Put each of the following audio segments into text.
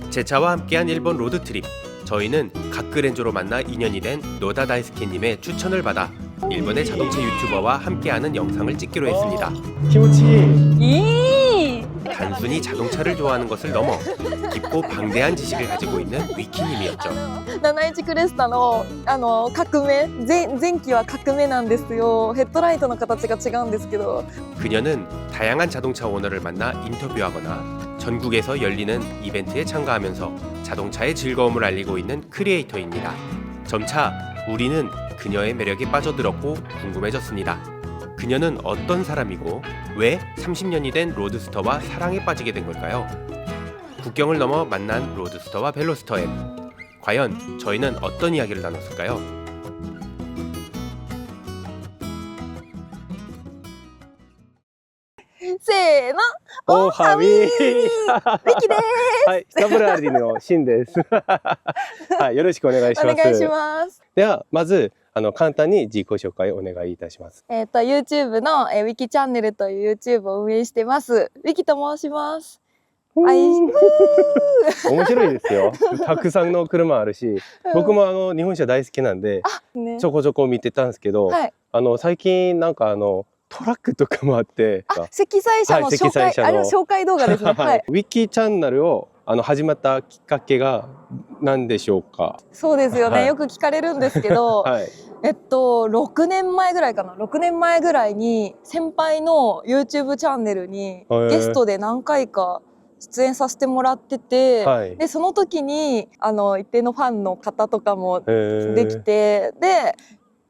제 차와 함께한 일본 로드트립. 저희는 가크렌조로 만나 인연이 된 노다 다이스케님의 추천을 받아 일본의 자동차 유튜버와 함께하는 영상을 찍기로 했습니다. 気持ちいい。 いい 단순히 자동차를 좋아하는 것을 넘어 깊고 방대한 지식을 가지고 있는 위키님이었죠. 71クレスタの革命、前期は革命なんですよ。ヘッドライトの形が違うんですけど。 그녀는 다양한 자동차 오너를 만나 인터뷰하거나 전국에서 열리는 이벤트에 참가하면서 자동차의 즐거움을 알리고 있는 크리에이터입니다. 점차 우리는 그녀의 매력에 빠져들었고 궁금해졌습니다. 그녀는 어떤 사람이고 왜 30년이 된 로드스터와 사랑에 빠지게 된 걸까요? 국경을 넘어 만난 로드스터와 벨로스터엠. 과연 저희는 어떤 이야기를 나눴을까요?せーの、おはみー。ミキです。はい、WRD のシンです。はい、よろしくお願いします。お願いします。では、まず簡単に自己紹介をお願いいたします。YouTube のウィキチャンネルという YouTube を運営してます。ウィキと申します。はい。面白いですよ。たくさんの車あるし、僕も日本車大好きなんで、ね、ちょこちょこ見てたんですけど、はい、最近なんかトラックとかもあって、積載車の紹介、あれの紹介動画ですね。はい。ウィキチャンネルを始まったきっかけが何でしょうか。そうですよね。はい、よく聞かれるんですけど、はい、6年前ぐらいかな。6年前ぐらいに先輩の YouTube チャンネルにゲストで何回か出演させてもらってて、はい、でその時に一定のファンの方とかもできて、で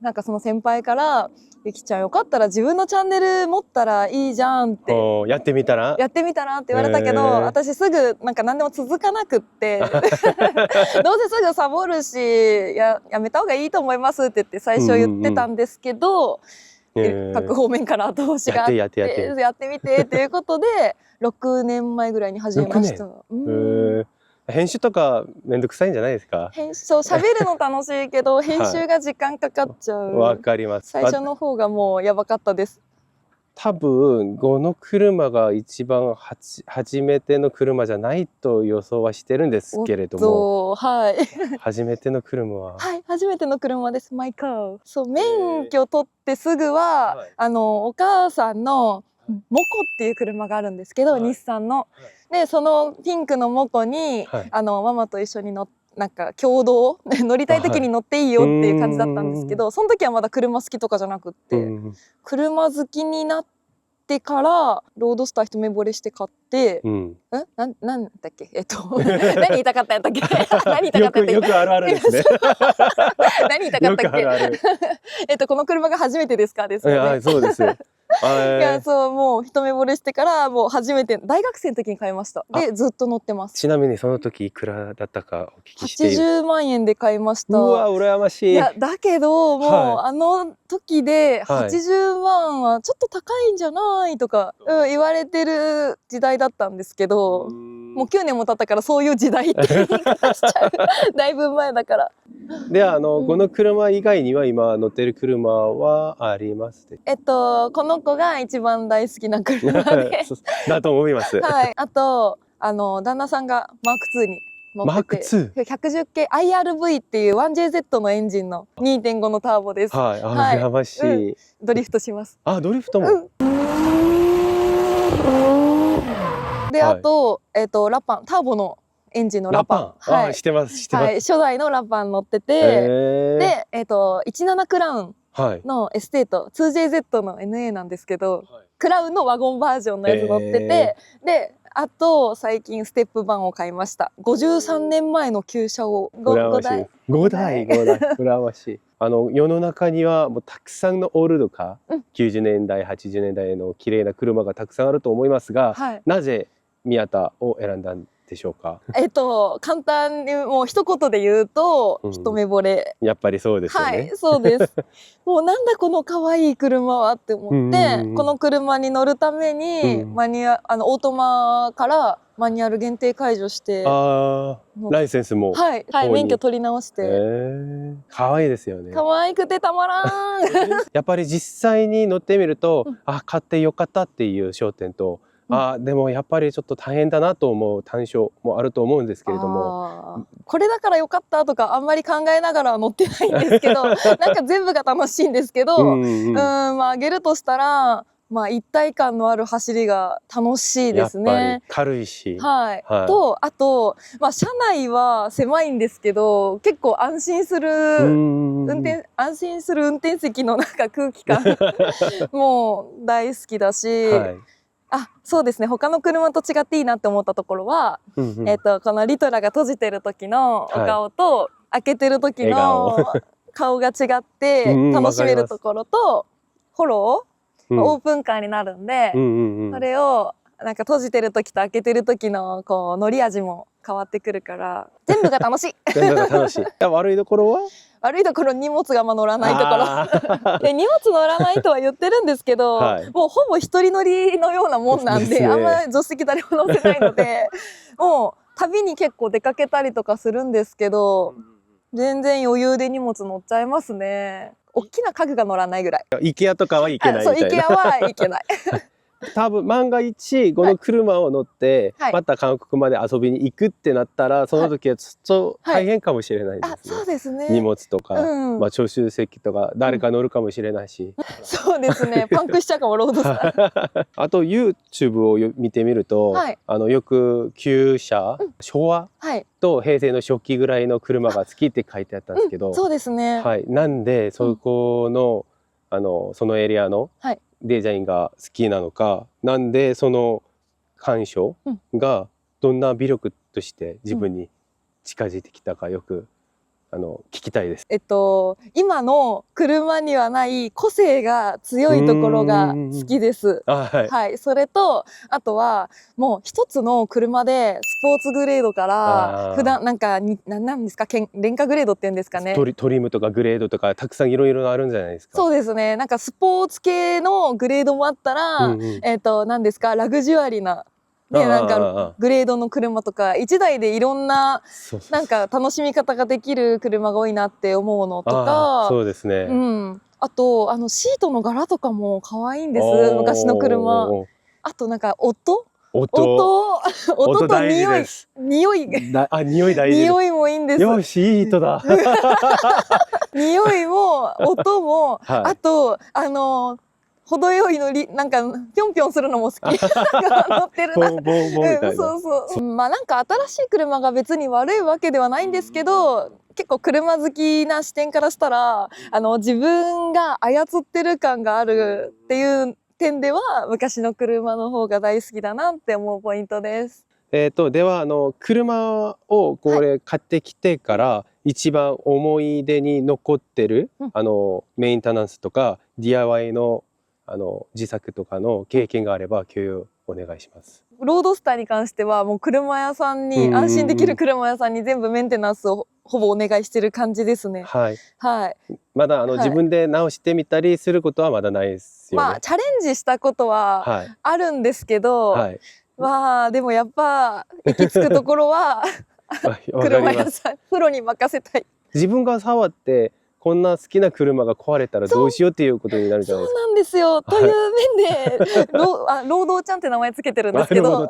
なんかその先輩から「ゆきちゃんよかったら自分のチャンネル持ったらいいじゃん」って「やってみたら?」って言われたけど、私すぐなんか何でも続かなくってどうせすぐサボるしやめた方がいいと思いますって言って最初言ってたんですけど、各方面から後押しがあってやってみてっていうことで6年前ぐらいに始めました。編集とかめんどくさいんじゃないですか？そう、喋るの楽しいけど編集が時間かかっちゃう。わかります。最初の方がもうやばかったです。多分この車が一番初めての車じゃないと予想はしてるんですけれども、はい、初めての車ははい初めての車です。マイカー。そう、免許取ってすぐは、お母さんのモコっていう車があるんですけど、日産の。でそのピンクのモコに、ママと一緒になんか共同乗りたい時に乗っていいよっていう感じだったんですけど、その時はまだ車好きとかじゃなくって、車好きになってからロードスター一目惚れして買って、なんだっけ何言いたかったんやったっけ何言いたかったっけよくあるあるですね。何言いたかったっけこの車が初めてですかですよね。そうです。いや、そう、もう一目惚れしてからもう初めて大学生の時に買いました。でずっと乗ってます。ちなみにその時いくらだったかお聞きしていい？80万円で買いました。うわ羨ましい。いやだけどもう、あの時で80万はちょっと高いんじゃないとか、言われてる時代だったんですけど、もう9年も経ったからそういう時代って言い方しちゃうだいぶ前だから。ではこの車以外には今乗ってる車はありますか？この子が一番大好きな車でだと思います。はい。あと旦那さんがマーク2に乗ってて、110系 IRV っていう 1JZ のエンジンの 2.5 のターボです。はい。羨ましい。ドリフトします。あ、ドリフトも。で、あとラパン、ターボのエンジンのラパン。はい。してます。初代のラパン乗ってて、で17クラウンのエステート 2JZ の NA なんですけど、クラウンのワゴンバージョンのやつ乗ってて、であと最近ステップ版を買いました。53年前の旧車を5台羨ましい。世の中にはもうたくさんのオールドカー、90年代80年代の綺麗な車がたくさんあると思いますが、なぜ宮田を選んだんでしょうか？簡単にもう一言で言うと、一目惚れ。やっぱりそうですよね。はい、そうです。もうなんだこの可愛い車はって思って、この車に乗るためにオートマからマニュアル限定解除して、ライセンスもはい免許取り直して。可愛いですよね。可愛くてたまらん。やっぱり実際に乗ってみると、買ってよかったっていう商店とでもやっぱりちょっと大変だなと思う短所もあると思うんですけれども、これだからよかったとかあんまり考えながらは乗ってないんですけどなんか全部が楽しいんですけど、まああげるとしたら、まあ一体感のある走りが楽しいですね。やっぱり軽いし、はい。とあと、まあ車内は狭いんですけど、結構安心する安心する運転席のなんか空気感もう大好きだし。そうですね、他の車と違っていいなって思ったところは、このリトラが閉じてる時のお顔と、開けてる時の顔が違って楽しめるところと、フォロー、オープンカーになるんで、それをなんか閉じてる時と開けてる時のこう乗り味も変わってくるから全部が楽しい。全部が楽しい。悪いところは？悪いところ、荷物が乗らないところで、荷物乗らないとは言ってるんですけど、もうほぼ一人乗りのようなもんなんで、あんまり助手席誰も乗せないのでもう旅に結構出かけたりとかするんですけど、全然余裕で荷物乗っちゃいますね。大きな家具が乗らないぐらい。IKEA とかは行けないみたいな。そう、IKEA は行けない多分万が一この車を乗ってまた韓国まで遊びに行くってなったら、その時はちょっと大変かもしれないですね。そうですね。荷物とか、まあ助手席とか誰か乗るかもしれないし、そうですね。パンクしちゃうかも、ロードスター。あと YouTube を見てみると、よく旧車、昭和と平成の初期ぐらいの車が好きって書いてあったんですけど、そうですね。なんでそこのそのエリアのデザインが好きなのか、なんでその鑑賞がどんな魅力として自分に近づいてきたか、よく聞きたいです。今の車にはない個性が強いところが好きです。それとあとはもう一つの車でスポーツグレードから普段なんかなんですか、廉価グレードっていうんですかね。トリムとかグレードとかたくさんいろいろあるんじゃないですか。そうですね。なんかスポーツ系のグレードもあったら、なんですか、ラグジュアリーな。なんかグレードの車とか1台でいろんななんか楽しみ方ができる車が多いなって思うのとか、そうですね。あとシートの柄とかも可愛いんです、昔の車。あとなんか音と匂い匂い大事。匂いもいいんです。よし、いい人だ。匂いも音も、あと程よいのなんかぴょんぴょんするのも好き。乗ってるな。そうそう。まあなんか新しい車が別に悪いわけではないんですけど、結構車好きな視点からしたら自分が操ってる感があるっていう点では昔の車の方が大好きだなって思うポイントです。では車をこれ買ってきてから一番思い出に残ってるメンテナンスとか DIY の自作とかの経験があれば共有お願いします。ロードスターに関してはもう車屋さんに、安心できる車屋さんに全部メンテナンスをほぼお願いしてる感じですね。まだ自分で直してみたりすることはまだないですよね。まあチャレンジしたことはあるんですけど、まあでもやっぱ行き着くところは車屋さん、プロに任せたい。自分が触ってこんな好きな車が壊れたらどうしようっていうことになるじゃないですか。そうなんですよ。という面で労働ちゃんって名前つけてるんですけど、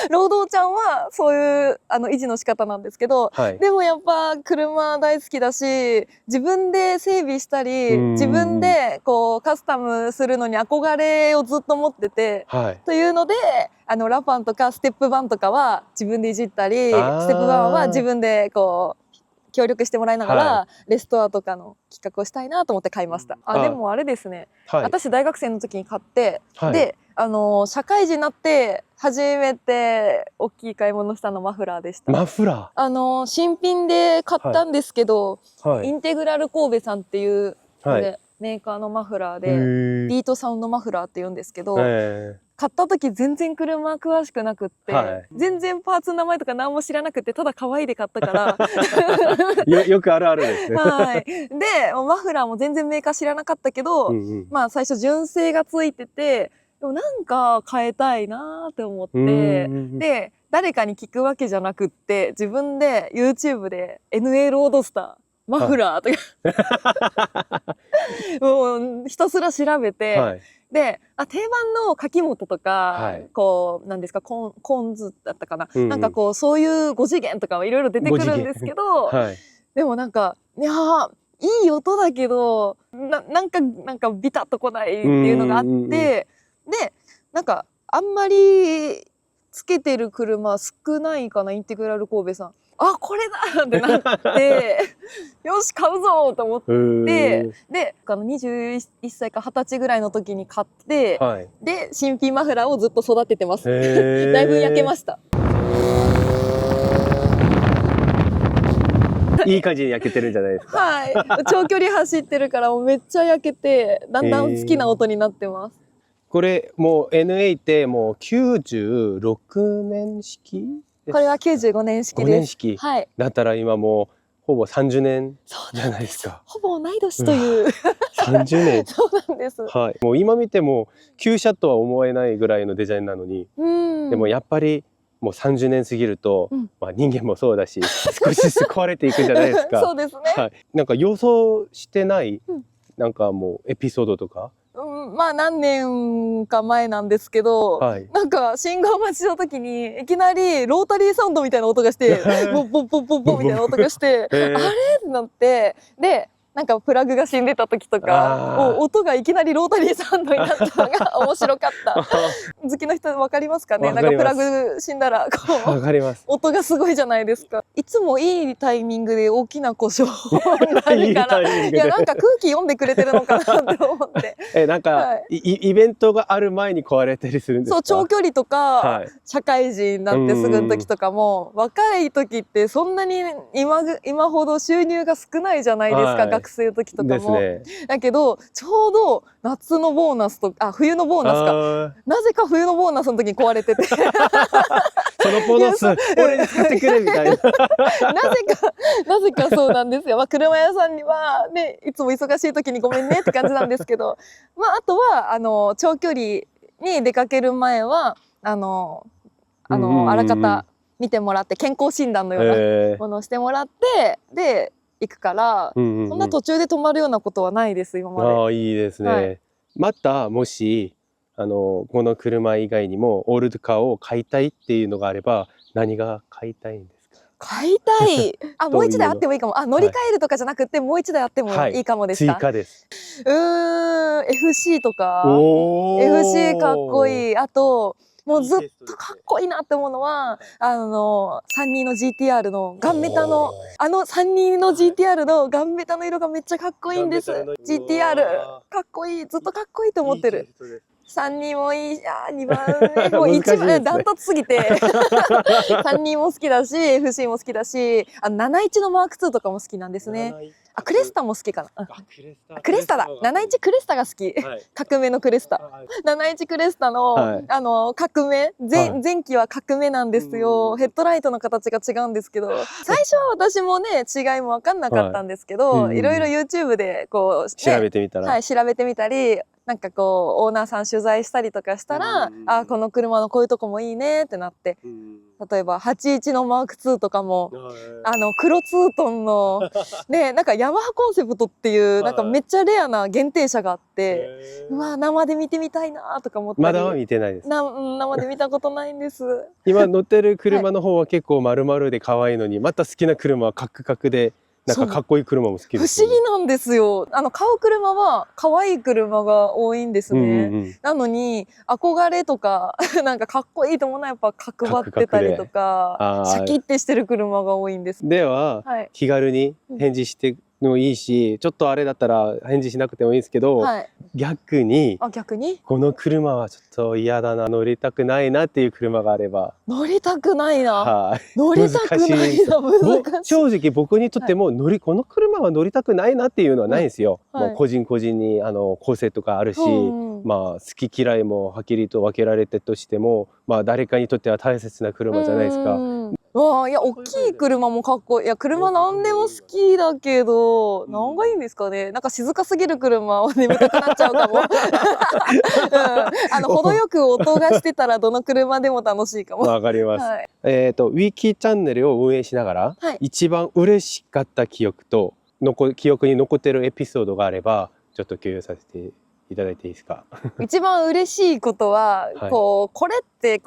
労働ちゃんはそういう維持の仕方なんですけど、でもやっぱ車大好きだし、自分で整備したり自分でこうカスタムするのに憧れをずっと持ってて、というのでラファンとかステップバンとかは自分でいじったり、ステップバンは自分でこう協力してもらいながら、レストアとかの企画をしたいなと思って買いました。でもあれですね、私大学生の時に買って、で社会人になって初めて大きい買い物したのマフラーでした。マフラー新品で買ったんですけど、インテグラル神戸さんっていうメーカーのマフラーで、ビートサウンドマフラーって言うんですけど、買った時全然車詳しくなくって、全然パーツの名前とか何も知らなくて、ただ可愛いで買ったからよくあるあるですね。でマフラーも全然メーカー知らなかったけど、まあ最初純正がついてて、でもなんか変えたいなって思って、で誰かに聞くわけじゃなくって自分で YouTube で NA ロードスターマフラーとかもうひたすら調べて、で、定番の柿本とか、はい、こう、なんですか、コンズだったかな。うんうん、なんかこう、そういう5次元とかはいろいろ出てくるんですけど、はい、でもなんか、いやー、いい音だけど、なんかビタッとこないっていうのがあって、で、なんか、あんまりつけてる車少ないかな、インテグラル神戸さん。あ、これだってなってよし買うぞと思ってで21歳か20歳ぐらいの時に買って、はい、で新品マフラーをずっと育ててますだいぶ焼けましたいい感じに焼けてるんじゃないですかはい長距離走ってるからもうめっちゃ焼けてだんだん好きな音になってますこれもう NA ってもう96年式これは95年式です。5年式、はい、だったら今もうほぼ30年じゃないですか。ほぼ同い年という。30年。そうなんです。はい。もう今見ても旧車とは思えないぐらいのデザインなのに、でもやっぱりもう30年過ぎると、まあ人間もそうだし、少しずつ壊れていくんじゃないですか。そうですね。はい。なんか予想してない、なんかもうエピソードとか。まあ何年か前なんですけど、はい、なんか信号待ちの時にいきなりロータリーサウンドみたいな音がしてボッボッボッボッボッみたいな音がしてあれってなってでなんかプラグが死んでた時とか音がいきなりロータリーサウンドになったのが面白かった好きな人分かりますかねなんかプラグ死んだらこう分かります音がすごいじゃないですかいつもいいタイミングで大きな故障になるからいやなんか空気読んでくれてるのかなって思ってなんか、はい、イベントがある前に壊れたりするんですかそう長距離とか、はい、社会人になってすぐの時とかも若い時ってそんなに今ほど収入が少ないじゃないですか、はい、学生の時とかも、ね、だけどちょうど夏のボーナスと冬のボーナスかなぜか冬のボーナスの時に壊れててそのボーナス俺に使ってくれみたいななぜかそうなんですよ、まあ、車屋さんにはねいつも忙しい時にごめんねって感じなんですけどまああとは長距離に出かける前はあらかた見てもらって健康診断のようなものをしてもらってで行くから、そんな途中で止まるようなことはないです今まで。ああいいですね、はい、またもしこの車以外にもオールドカーを買いたいっていうのがあれば何が買いたいんですか？買いたいもう一台あってもいいかも乗り換えるとかじゃなくて、はい、もう一台あってもいいかもですか？追加です。FC とか FC かっこいいあともうずっとかっこいいなって思うのは32の GTR のガンメタの32の GTR のガンメタの色がめっちゃかっこいいんです。GTR かっこいいずっとかっこいいと思ってる。32もいい2番目もう一番ダントツすぎて32も好きだし FC も好きだし71のマーク2とかも好きなんですね。クレスタも好きかな。クレスタだ。71クレスタが好き。はい、革命のクレスタ。71クレスタの、はい、革命前期は革命なんですよ。ヘッドライトの形が違うんですけど、最初は私もね違いも分かんなかったんですけど、はい、いろいろ YouTube でこう、ね、調べてみたら、はい、調べてみたり。なんかこうオーナーさん取材したりとかしたら、この車のこういうとこもいいねってなって、例えば81のマーク2とかも黒ツートンのねなんかヤマハコンセプトっていうなんかめっちゃレアな限定車があってうわ生で見てみたいなとか思ったりまだは見てないです生で見たことないんです今乗ってる車の方は結構丸々で可愛いのにまた好きな車はカクカクでなんかかっこいい車も好きです、ね、不思議なんですよ買う車は可愛い車が多いんですね、なのに憧れとかなんかかっこいいと思うのはやっぱ角張ってたりとかシャキッてしてる車が多いんです。では、はい、気軽に返事してもいいしちょっとあれだったら返事しなくてもいいんですけど、はい、逆にこの車はちょっと嫌だな乗りたくないなっていう車があれば乗りたくないな、はい、乗りたくないな難しい正直僕にとってもこの車は乗りたくないなっていうのはないんですよ、はい、もう個人個人に個性とかあるし、まあ好き嫌いもはっきりと分けられてとしてもまあ誰かにとっては大切な車じゃないですか。わあいや大きい車もかっこいい。いや車なんでも好きだけど何がいいんですかね。なんか静かすぎる車を眠たくなっちゃうかも、程よく音がしてたらどの車でも楽しいかも。わかります、はい、ウィキチャンネルを運営しながら、はい、一番嬉しかった記憶と記憶に残ってるエピソードがあればちょっと共有させていただいていいですか？一番嬉しいことは、はいこれって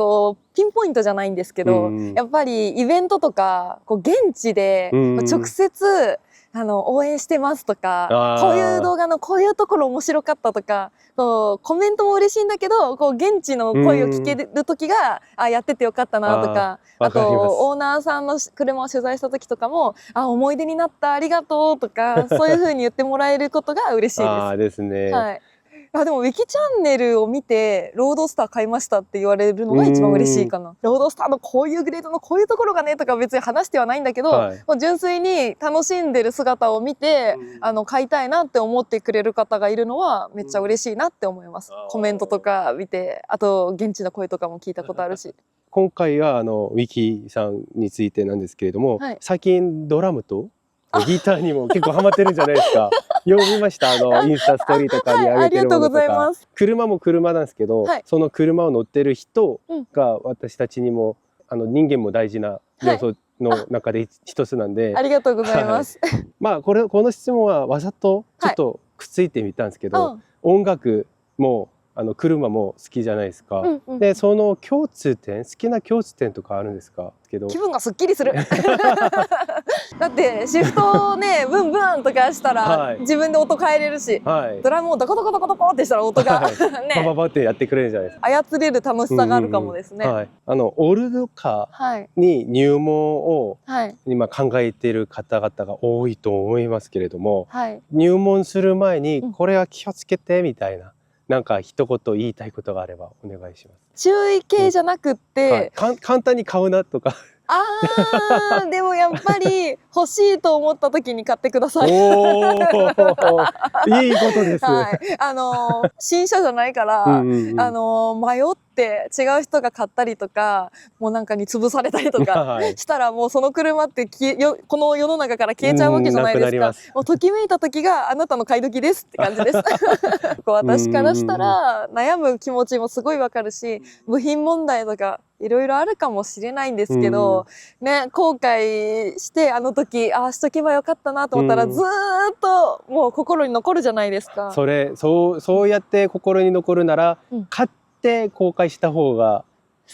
ピンポイントじゃないんですけど、やっぱりイベントとか現地で直接応援してますとか、こういう動画のこういうところ面白かったとか、コメントも嬉しいんだけど、現地の声を聞ける時が、やっててよかったなとか、あとオーナーさんの車を取材した時とかも、思い出になった、ありがとうとか、そういう風に言ってもらえることが嬉しいです。ですね。はい。でもウィキチャンネルを見てロードスター買いましたって言われるのが一番嬉しいかな。ロードスターのこういうグレードのこういうところがねとか別に話してはないんだけど、もう純粋に楽しんでる姿を見て買いたいなって思ってくれる方がいるのはめっちゃ嬉しいなって思います。コメントとか見て、あと現地の声とかも聞いたことあるし。今回はウィキさんについてなんですけれども、最近ドラムとギターにも結構ハマってるんじゃないですか。よく見ました。インスタストーリーとかに上げてるものとか。車も車なんですけど、その車を乗ってる人が私たちにも人間も大事な要素の中で一つなんで。ありがとうございます。まあこの質問はわざとちょっとくっついてみたんですけど、音楽も車も好きじゃないですか。でその共通点、好きな共通点とかあるんですか？気分がすっきりする。だってシフトをねブンブンとかしたら自分で音変えれるし、ドラムをドコドコドコドコってしたら音がねバババってやってくれるじゃないですか。操れる楽しさがあるかもですね。オルドカに入門を今考えている方々が多いと思いますけれども、入門する前にこれは気をつけてみたいな。なんか一言言いたいことがあればお願いします。注意系じゃなくって、簡単に買うなとか。でもやっぱり欲しいと思った時に買ってください。いいことです。新車じゃないから迷って違う人が買ったりとか、もうなんかに潰されたりとかしたらもうその車ってこの世の中から消えちゃうわけじゃないですか。もうときめいた時があなたの買い時ですって感じです。私からしたら悩む気持ちもすごいわかるし、部品問題とかいろいろあるかもしれないんですけど、ね、後悔してあの時しとけばよかったなと思ったらずーっともう心に残るじゃないですか。そうやって心に残るなら、買って後悔した方が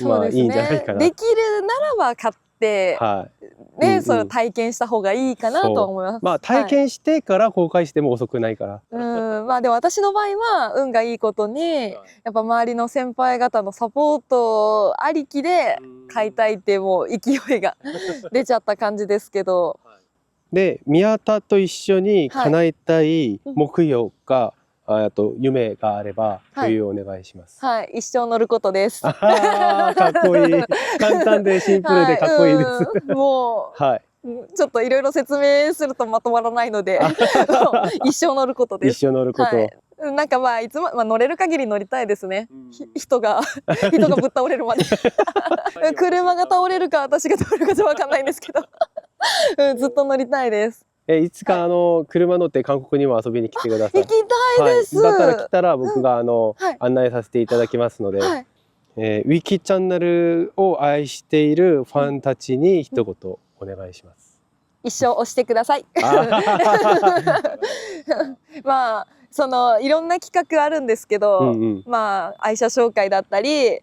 まあいいんじゃないかな。できるならば買ってね、それを体験した方がいいかなと思います。まあ体験してから後悔しても遅くないから。まあでも私の場合は運がいいことにやっぱ周りの先輩方のサポートありきで買いたいってもう勢いが出ちゃった感じですけど。で宮田と一緒に叶えたい目標か、夢があれば共有お願いします。一生乗ることです。かっこいい。簡単でシンプルでかっこいいです。もうちょっといろいろ説明するとまとまらないので一生乗ることです。一生乗ること。なんかいつも乗れる限り乗りたいですね。人がぶっ倒れるまで。車が倒れるか私が倒れるかじゃわかんないんですけど、ずっと乗りたいです。いつか車乗って韓国にも遊びに来てください。行きたいです。だったら来たら僕が案内させていただきますので、ウィキチャンネルを愛しているファンたちに一言お願いします。一生押してください。まあいろんな企画あるんですけど、まあ愛車紹介だったり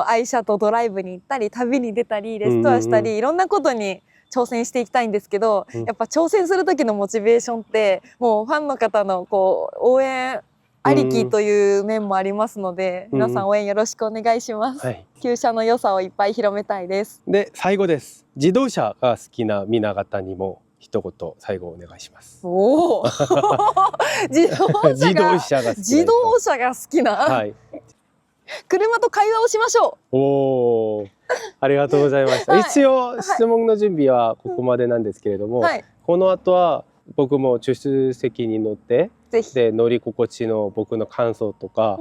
愛車とドライブに行ったり旅に出たりレストアしたりいろんなことに挑戦していきたいんですけど、やっぱ挑戦する時のモチベーションってもうファンの方の応援ありきという面もありますので、皆さん応援よろしくお願いします。旧車の良さをいっぱい広めたいです。で最後です。自動車が好きな皆方にも一言最後お願いします。おお自動車が好きな、車と会話をしましょう。おお、ありがとうございました。一応質問の準備はここまでなんですけれども、この後は僕も助手席に乗ってで乗り心地の僕の感想とか、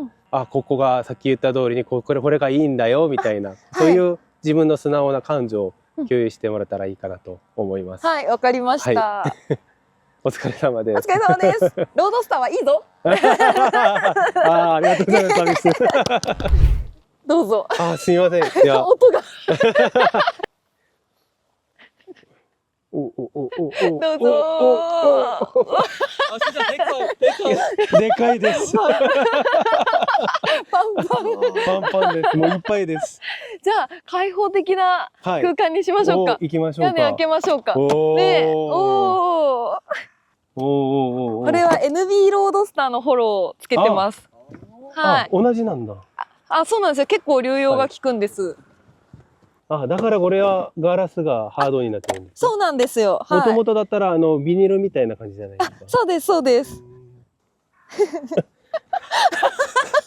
ここがさっき言った通りにこれがいいんだよみたいな、そういう自分の素直な感情を共有してもらったらいいかなと思います。はい、わかりました。お疲れ様です。お疲れ様です。ロードスターはいいぞ。ありがとうございます。どうぞ。すみません。音が。おおおおおどうぞあ、진짜でかい。でかいです。パンパン。パンパンです。もういっぱいです。じゃあ開放的なはい。空間にしましょうか。行きましょうか。屋根開けましょうか。おね、ーおー。おーおーおーこれは NB ロードスターのフォローつけてます。はあ、い。同じなんだ。あ、そうなんですよ。結構流用が効くんです。あ、だからこれはガラスがハードになってるんです。そうなんですよ。もとはい。もとだったらビニールみたいな感じじゃないですか。そうです、そうです。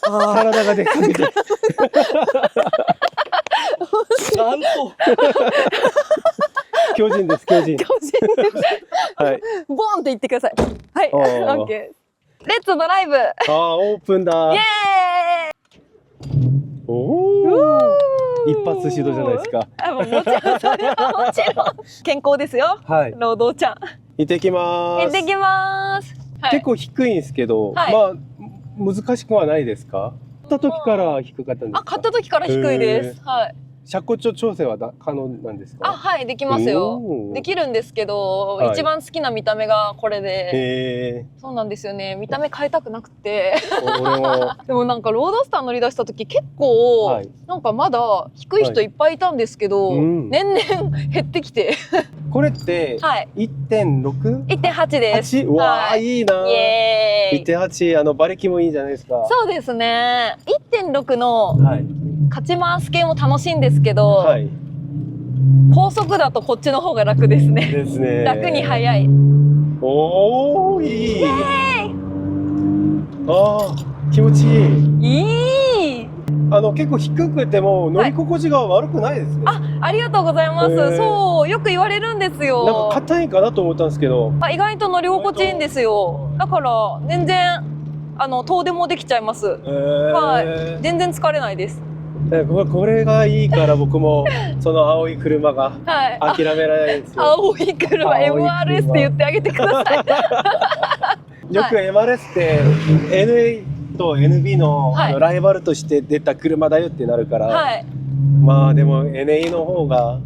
体がでっかくて。なんと。巨人です、巨人。巨人です。はい。ボンって言ってください。はい。おーオッケー。レッツドライブ。イエあー、オープンだ。ーイ。おうお。ー一発指導じゃないですか。あ、もうもちろん、それはもちろん。健康ですよ。はい。労働ちゃん。行ってきまーす。行ってきます。はい結構低いんですけど、はいまあ難しくはないですか？買った時から低かったんですか？あ、買った時から低いです。はい。車高調整は可能なんですか？あ、はい、できますよ。おーできるんですけど、はい一番好きな見た目がこれで、へそうなんですよね。見た目変えたくなくて。俺もでもなんかロードスター乗り出した時結構、はいなんかまだ低い人いっぱいいたんですけど、うん年々減ってきて、これってはい、 1.6？ 1.8です。 8？わあ、はいいいな。イエーイ。 1.8馬力もいいじゃないですか。そうですね。1.6のはい勝ち回す系も楽しいんですけど、はい高速だとこっちの方が楽ですね。ですね。楽に速い。おお、いい。ああ、気持ちいい。いい。結構低くても乗り心地が悪くないですね。ありがとうございます。へーそう、よく言われるんですよ。なんか硬いかなと思ったんですけど。意外と乗り心地いいんですよ。だから全然遠出もできちゃいます。は全然疲れないです。これがいいから僕もその青い車がはい。あ、諦められないんですよ。青い車、青い車 MRS って言ってあげてください。よく MRS って NA と NB の、はいライバルとして出た車だよってなるから、はい。まあでも NA の方が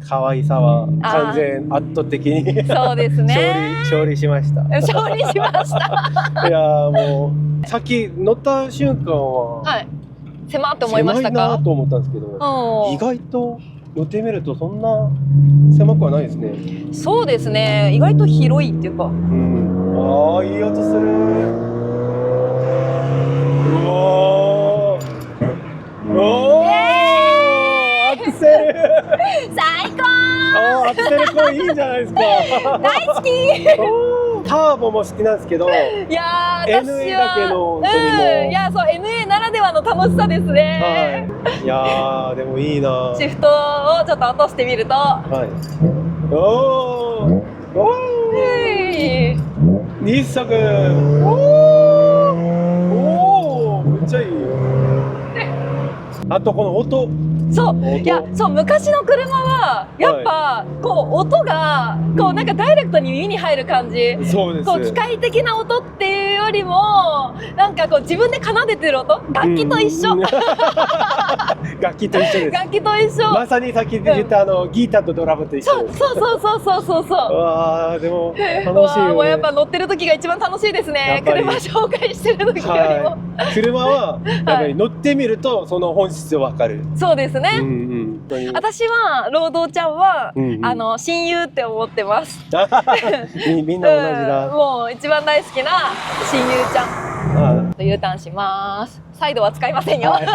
可愛さは完全圧倒的にそうですね。勝利しました。勝利しました。いやーもうさっき乗った瞬間は、はい。狭って思いましたか？狭いなと思ったんですけど、うん意外と乗ってみるとそんな狭くはないですね。そうですね。意外と広いっていうか。うん、ああいい音する。うわーおーアクセル最高。あーアクセルコンいいじゃないですか。大好き。ターボも好きなんですけど、いやー、私 NA だけは。の本当にもういや、そう NA ならではの楽しさですね。はい、いやーでもいいな。シフトをちょっと落としてみると。はい。おーおはいー日作。おおおめっちゃいい。あとこの音。そう音いやそう昔の車はやっぱ、こう音がこうなんかダイレクトに耳に入る感じ。そうです。こう機械的な音っていうよりもなんかこう自分で奏でてる音、楽器と一緒、うん楽器と一緒です。楽器と一緒、まさにさっき言ったギターとドラムと一緒です。そうそうそうそうそうそうそう。わーでも楽しいよね。もうやっぱ乗ってる時が一番楽しいですやねっ。ぱり車紹介してる時よりも、はい、車はやっぱり乗ってみるとその本質わかる。そうですね、うんうん本当に私は労働ちゃんは、うんうん親友って思ってますみんな同じだ。もう一番大好きな親友ちゃん。あ U ターンしますサイドは使いませんよ。はい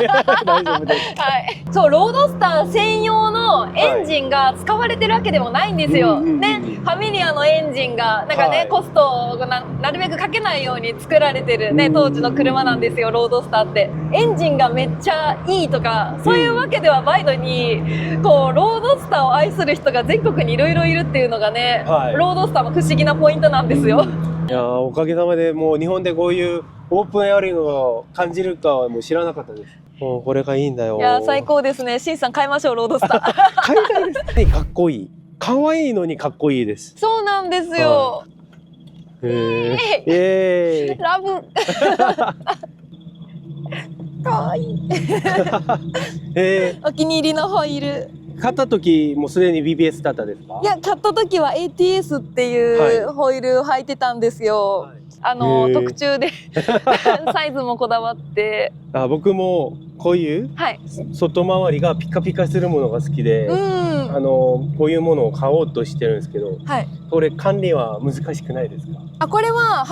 大丈夫です。はい、そうロードスター専用のエンジンが使われてるわけでもないんですよ、うんうんうんね、ファミリアのエンジンがなんかね、はいコストをなるべくかけないように作られてるね、うん当時の車なんですよロードスターって。エンジンがめっちゃいいとかそういうわけではないのに、こうロードスターを愛する人が全国にいろいろいるっていうのがね、はいロードスターの不思議なポイントなんですよ。いやーおかげさまでもう日本でこういうオープンエアリングを感じるかはもう知らなかったです。もうこれがいいんだよ。いや最高ですね。シンさん買いましょうロードスター。買いたいですね。かっこいい。可愛いのにかっこいいです。そうなんですよ。えー、ラブ。かわいい。お気に入りのホイール。買った時もうすでに BBS だったですか？いや、買った時は ATS っていうホイールを履いてたんですよ。特注でサイズもこだわって。僕もこういう外回りがピカピカするものが好きで、こういうものを買おうとしてるんですけど、これ管理は難しくないですか？これは、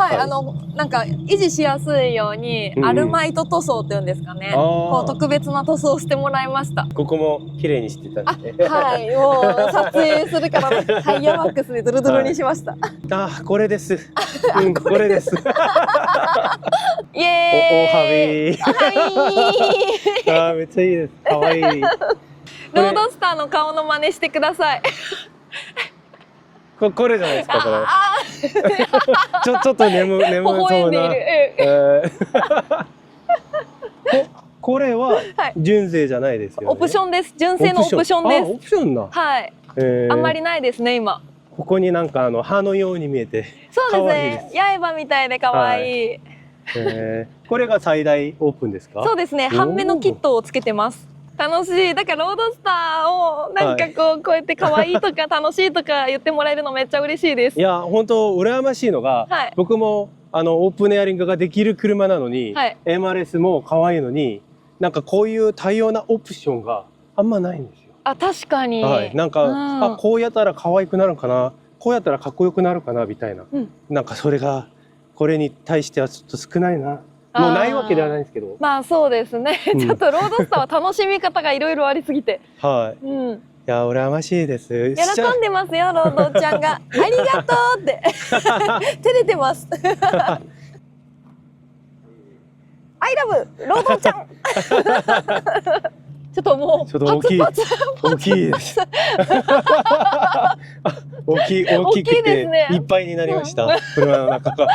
なんか維持しやすいように、アルマイト塗装っていうんですかね。こう特別な塗装をしてもらいました。ここも綺麗にしてたんですね。はい、もう撮影するからタイヤワックスでドゥルドゥルにしました。これです。これです。イエーイ。めっちゃいいです。可愛い。ロードスターの顔の真似してください。これじゃないですか、これ。ちょっと眠そうな。これは純正じゃないですよね。オプションです。純正のオプションです。オプションだ。はい。あんまりないですね、今。ここになんか歯のように見えて。そうですね。刃みたいで可愛い。これが最大オープンですか？そうですね。半目のキットをつけてます。楽しい。だからロードスターをなんかこうやって可愛いとか楽しいとか言ってもらえるのめっちゃ嬉しいです。いや本当羨ましいのが、僕もオープンエアリングができる車なのに、MRS も可愛いのに、なんかこういう多様なオプションがあんまないんですよ。確かに。なんか、こうやったら可愛くなるかな、こうやったらかっこよくなるかなみたいな、なんかそれがこれに対してはちょっと少ないな。もうないわけではないんですけど。まあそうですね。ちょっとロードスターは楽しみ方がいろいろありすぎて。はい。いや羨ましいです。喜んでますよ、ロードちゃんが。ありがとうって照れてます。アイラブロードちゃん。ちょっともうちょっと大きいです。大きくていっぱいになりました。車の中が。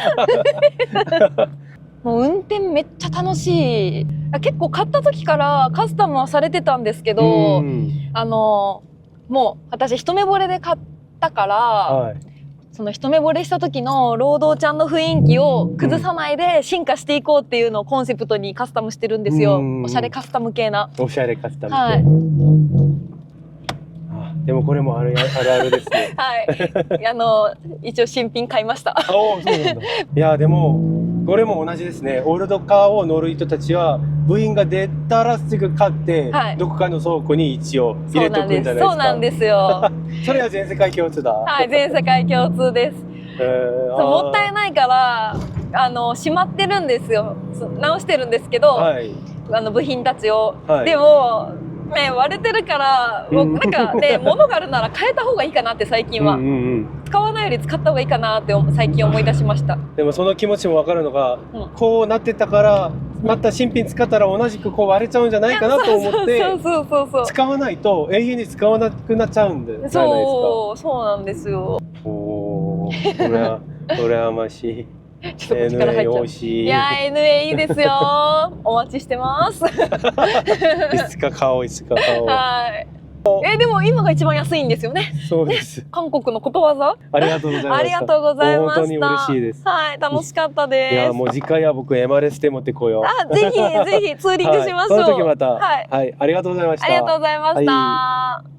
もう運転めっちゃ楽しい。結構買った時からカスタムはされてたんですけど、もう私一目惚れで買ったから、その一目惚れした時の労働ちゃんの雰囲気を崩さないで進化していこうっていうのをコンセプトにカスタムしてるんですよ。おしゃれカスタム系な。おしゃれカスタム系。でもこれもあるあるですね。はい。一応新品買いました。そうなんだ。いやでもこれも同じですね。オールドカーを乗る人たちは部品が出たらすぐ買って、どこかの倉庫に一応入れとくんじゃないですか。そうなんですよ。それは全世界共通だ。はい、全世界共通です。もったいないからしまってるんですよ。直してるんですけど、部品たちを。でも割れてるからなんかね物があるなら変えた方がいいかなって最近は。使わないより使った方がいいかなって最近思い出しました。でもその気持ちも分かるのが、こうなってたからまた新品使ったら同じくこう割れちゃうんじゃないかなと思って使わないと永遠に使わなくなっちゃうんじゃないですか。そうなんですよ。これは羨ましい。ちょっと力入っちゃう。いや NA いいですよ。お待ちしてます。いつか買おう、いつか買おう。はい。でも今が一番安いんですよね。そうです。韓国のことわざ。ありがとうございます。ありがとうございました。本当に嬉しいです。はい、楽しかったです。いやもう次回は僕 MRS で持ってこよう。ぜひツーリングしましょう。その時また。はい、ありがとうございました。ありがとうございました。